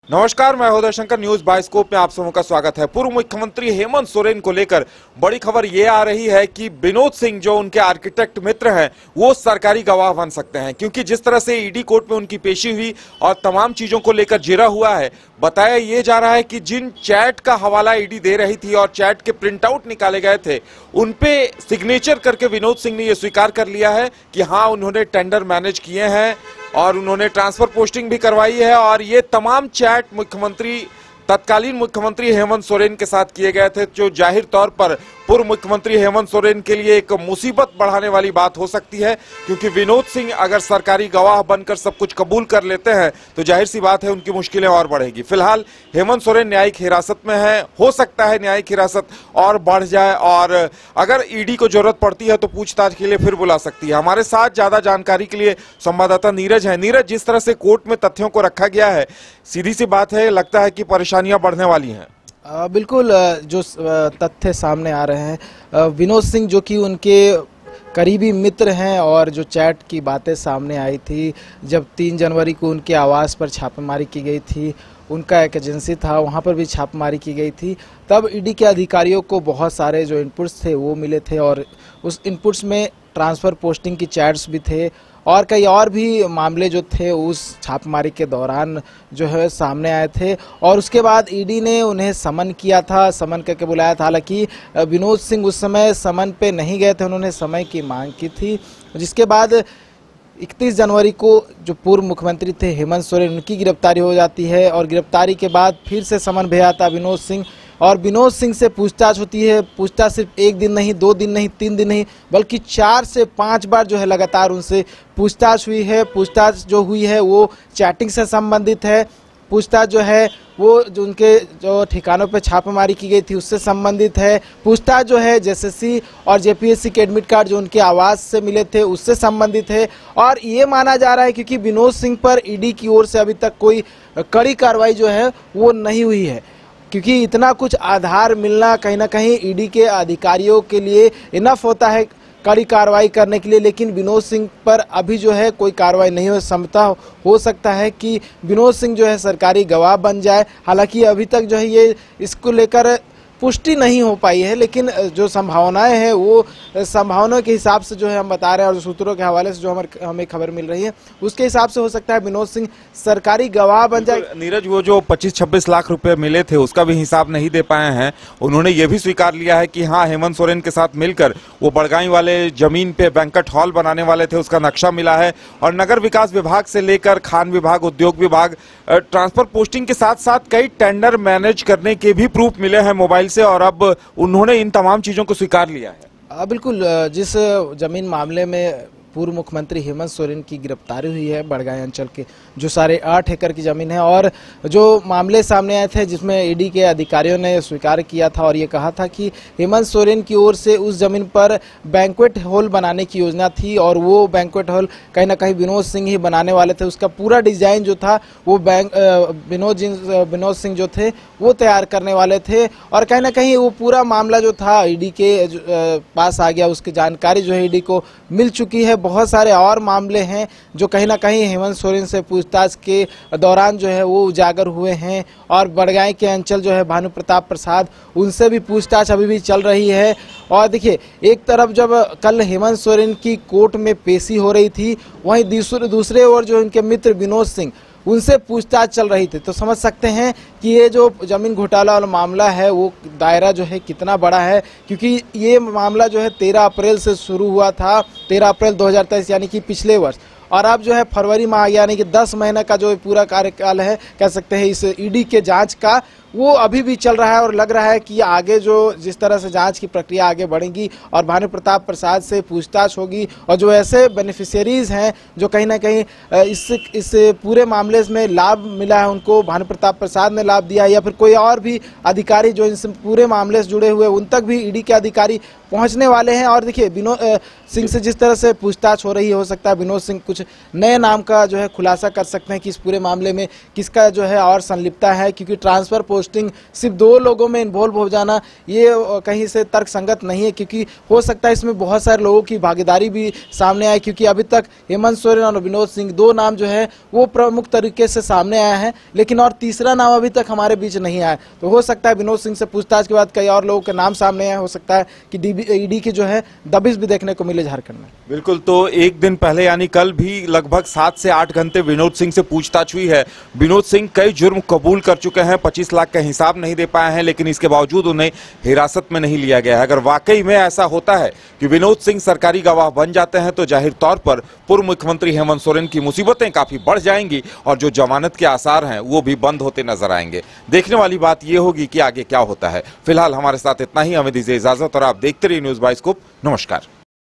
नमस्कार, मैं Uday Shankar. News bioscope में आप सबों का स्वागत है। पूर्व मुख्यमंत्री हेमंत सोरेन को लेकर बड़ी खबर ये आ रही है कि विनोद सिंह जो उनके आर्किटेक्ट मित्र हैं वो सरकारी गवाह बन सकते हैं, क्योंकि जिस तरह से ईडी कोर्ट में उनकी पेशी हुई और तमाम चीजों को लेकर जिरा हुआ है। बताया ये जा रहा है कि जिन चैट का हवाला ईडी दे रही थी और चैट के प्रिंट आउट निकाले गए थे उन पे सिग्नेचर करके विनोद सिंह ने यह स्वीकार कर लिया है कि हाँ, उन्होंने टेंडर मैनेज किए हैं और उन्होंने ट्रांसफर पोस्टिंग भी करवाई है। और ये तमाम चैट तत्कालीन मुख्यमंत्री हेमंत सोरेन के साथ किए गए थे, जो जाहिर तौर पर पूर्व मुख्यमंत्री हेमंत सोरेन के लिए एक मुसीबत बढ़ाने वाली बात हो सकती है, क्योंकि विनोद सिंह अगर सरकारी गवाह बनकर सब कुछ कबूल कर लेते हैं तो जाहिर सी बात है उनकी मुश्किलें और बढ़ेगी। फिलहाल हेमंत सोरेन न्यायिक हिरासत में है, हो सकता है न्यायिक हिरासत और बढ़ जाए और अगर ईडी को जरूरत पड़ती है तो पूछताछ के लिए फिर बुला सकती है। हमारे साथ ज्यादा जानकारी के लिए संवाददाता नीरज है। नीरज, जिस तरह से कोर्ट में तथ्यों को रखा गया है, सीधी सी बात है, लगता है कि परेशानियां बढ़ने वाली हैं। बिल्कुल, जो तथ्य सामने आ रहे हैं, विनोद सिंह जो कि उनके करीबी मित्र हैं और जो चैट की बातें सामने आई थी, जब 3 जनवरी को उनके आवास पर छापेमारी की गई थी, उनका एक एजेंसी था वहाँ पर भी छापेमारी की गई थी, तब ईडी के अधिकारियों को बहुत सारे जो इनपुट्स थे वो मिले थे और उस इनपुट्स में ट्रांसफ़र पोस्टिंग की चैट्स भी थे और कई और भी मामले जो थे उस छापेमारी के दौरान जो है सामने आए थे। और उसके बाद ईडी ने उन्हें समन किया था, समन करके बुलाया था। हालांकि विनोद सिंह उस समय समन पे नहीं गए थे, उन्होंने समय की मांग की थी, जिसके बाद 31 जनवरी को जो पूर्व मुख्यमंत्री थे हेमंत सोरेन, उनकी गिरफ्तारी हो जाती है और गिरफ्तारी के बाद फिर से समन भेजा था विनोद सिंह और विनोद सिंह से पूछताछ होती है। पूछताछ सिर्फ 1 दिन नहीं, 2 दिन नहीं, 3 दिन नहीं, बल्कि 4 से 5 बार जो है लगातार उनसे पूछताछ हुई है। पूछताछ जो हुई है वो चैटिंग से संबंधित है। पूछताछ जो है वो जो उनके जो ठिकानों पे छापेमारी की गई थी उससे संबंधित है। पूछताछ जो है जेएसएससी और जेपीएससी के एडमिट कार्ड जो उनके आवास से मिले थे उससे संबंधित है। और ये माना जा रहा है क्योंकि विनोद सिंह पर ईडी की ओर से अभी तक कोई कड़ी कार्रवाई जो है वो नहीं हुई है, क्योंकि इतना कुछ आधार मिलना कहीं ना कहीं ईडी के अधिकारियों के लिए इनफ होता है कड़ी कार्रवाई करने के लिए, लेकिन विनोद सिंह पर अभी जो है कोई कार्रवाई नहीं हो समता। हो सकता है कि विनोद सिंह जो है सरकारी गवाह बन जाए। हालांकि अभी तक जो है ये इसको लेकर पुष्टि नहीं हो पाई है, लेकिन जो संभावनाएं हैं वो संभावनाओं के हिसाब से जो है हम बता रहे हैं और सूत्रों के हवाले से जो हमें खबर मिल रही है उसके हिसाब से हो सकता है विनोद सिंह सरकारी गवाह बन जाए। नीरज, वो जो 25-26 लाख रुपए मिले थे उसका भी हिसाब नहीं दे पाए हैं। उन्होंने ये भी स्वीकार लिया है कि हाँ, हेमंत सोरेन के साथ मिलकर वो बड़गाई वाले जमीन पे बैंक्वेट हॉल बनाने वाले थे, उसका नक्शा मिला है और नगर विकास विभाग से लेकर खान विभाग, उद्योग विभाग, ट्रांसफर पोस्टिंग के साथ साथ कई टेंडर मैनेज करने के भी प्रूफ मिले हैं मोबाइल से और अब उन्होंने इन तमाम चीजों को स्वीकार लिया है। बिल्कुल, जिस जमीन मामले में पूर्व मुख्यमंत्री हेमंत सोरेन की गिरफ्तारी हुई है बड़गाई अंचल के, जो 8.5 एकड़ की जमीन है, और जो मामले सामने आए थे जिसमें ईडी के अधिकारियों ने स्वीकार किया था और ये कहा था कि हेमंत सोरेन की ओर से उस जमीन पर बैंक्वेट हॉल बनाने की योजना थी और वो बैंक्वेट हॉल कहीं ना कहीं विनोद सिंह ही बनाने वाले थे। उसका पूरा डिजाइन जो था वो विनोद सिंह जो थे वो तैयार करने वाले थे और कहीं ना कहीं वो पूरा मामला जो था ईडी के पास आ गया। उसकी जानकारी जो है ईडी को मिल चुकी है। बहुत सारे और मामले हैं जो कहीं ना कहीं हेमंत सोरेन से पूछताछ के दौरान जो है वो उजागर हुए हैं और बड़गाई के अंचल जो है भानु प्रताप प्रसाद, उनसे भी पूछताछ अभी भी चल रही है। और देखिए, एक तरफ जब कल हेमंत सोरेन की कोर्ट में पेशी हो रही थी, वहीं दूसरे ओर जो इनके मित्र विनोद सिंह, उनसे पूछताछ चल रही थी। तो समझ सकते हैं कि ये जो जमीन घोटाला वाला मामला है वो दायरा जो है कितना बड़ा है, क्योंकि ये मामला जो है 13 अप्रैल से शुरू हुआ था, 13 अप्रैल 2023 यानी कि पिछले वर्ष, और अब जो है फरवरी माह यानी कि 10 महीने का जो पूरा कार्यकाल है कह सकते हैं इस ईडी के जांच का, वो अभी भी चल रहा है और लग रहा है कि आगे जो जिस तरह से जांच की प्रक्रिया आगे बढ़ेगी और भानु प्रताप प्रसाद से पूछताछ होगी और जो ऐसे बेनिफिशियरीज हैं जो कहीं ना कहीं इस पूरे मामले में लाभ मिला है, उनको भानु प्रताप प्रसाद ने लाभ दिया है या फिर कोई और भी अधिकारी जो इस पूरे मामले से जुड़े हुए, उन तक भी ईडी के अधिकारी पहुंचने वाले हैं। और देखिए, विनोद सिंह से जिस तरह से पूछताछ हो रही है, हो सकता है विनोद सिंह कुछ नए नाम का जो है खुलासा कर सकते हैं कि इस पूरे मामले में किसका जो है और संलिप्तता है, क्योंकि ट्रांसफर पोस्टिंग सिर्फ 2 लोगों में इन्वॉल्व हो जाना ये कहीं से तर्कसंगत नहीं है, क्योंकि हो सकता है इसमें बहुत सारे लोगों की भागीदारी भी सामने आए, क्योंकि अभी तक हेमंत सोरेन और विनोद सिंह 2 नाम जो है वो प्रमुख तरीके से सामने आया है, लेकिन और तीसरा नाम अभी तक हमारे बीच नहीं आया। तो हो सकता है विनोद सिंह से पूछताछ के बाद कई और लोगों के नाम सामने आए, हो सकता है कि ईडी की जो है दबिश भी देखने को मिले झारखंड में। बिल्कुल, तो एक दिन पहले यानी कल भी लगभग 7 से 8 घंटे विनोद सिंह से पूछताछ हुई है। विनोद सिंह कई जुर्म कबूल कर चुके हैं, 25 लाख का हिसाब नहीं दे पाए हैं, लेकिन इसके बावजूद उन्हें हिरासत में नहीं लिया गया है। अगर वाकई में ऐसा होता है कि विनोद सिंह सरकारी गवाह बन जाते हैं तो जाहिर तौर पर पूर्व मुख्यमंत्री हेमंत सोरेन की मुसीबतें काफी बढ़ जाएंगी और जो जमानत के आसार हैं वो भी बंद होते नजर आएंगे। देखने वाली बात यह होगी कि आगे क्या होता है। फिलहाल हमारे साथ इतना ही, हमें दीजिए इजाजत और आप देखते रहिए न्यूज़ बाइस्कोप। नमस्कार।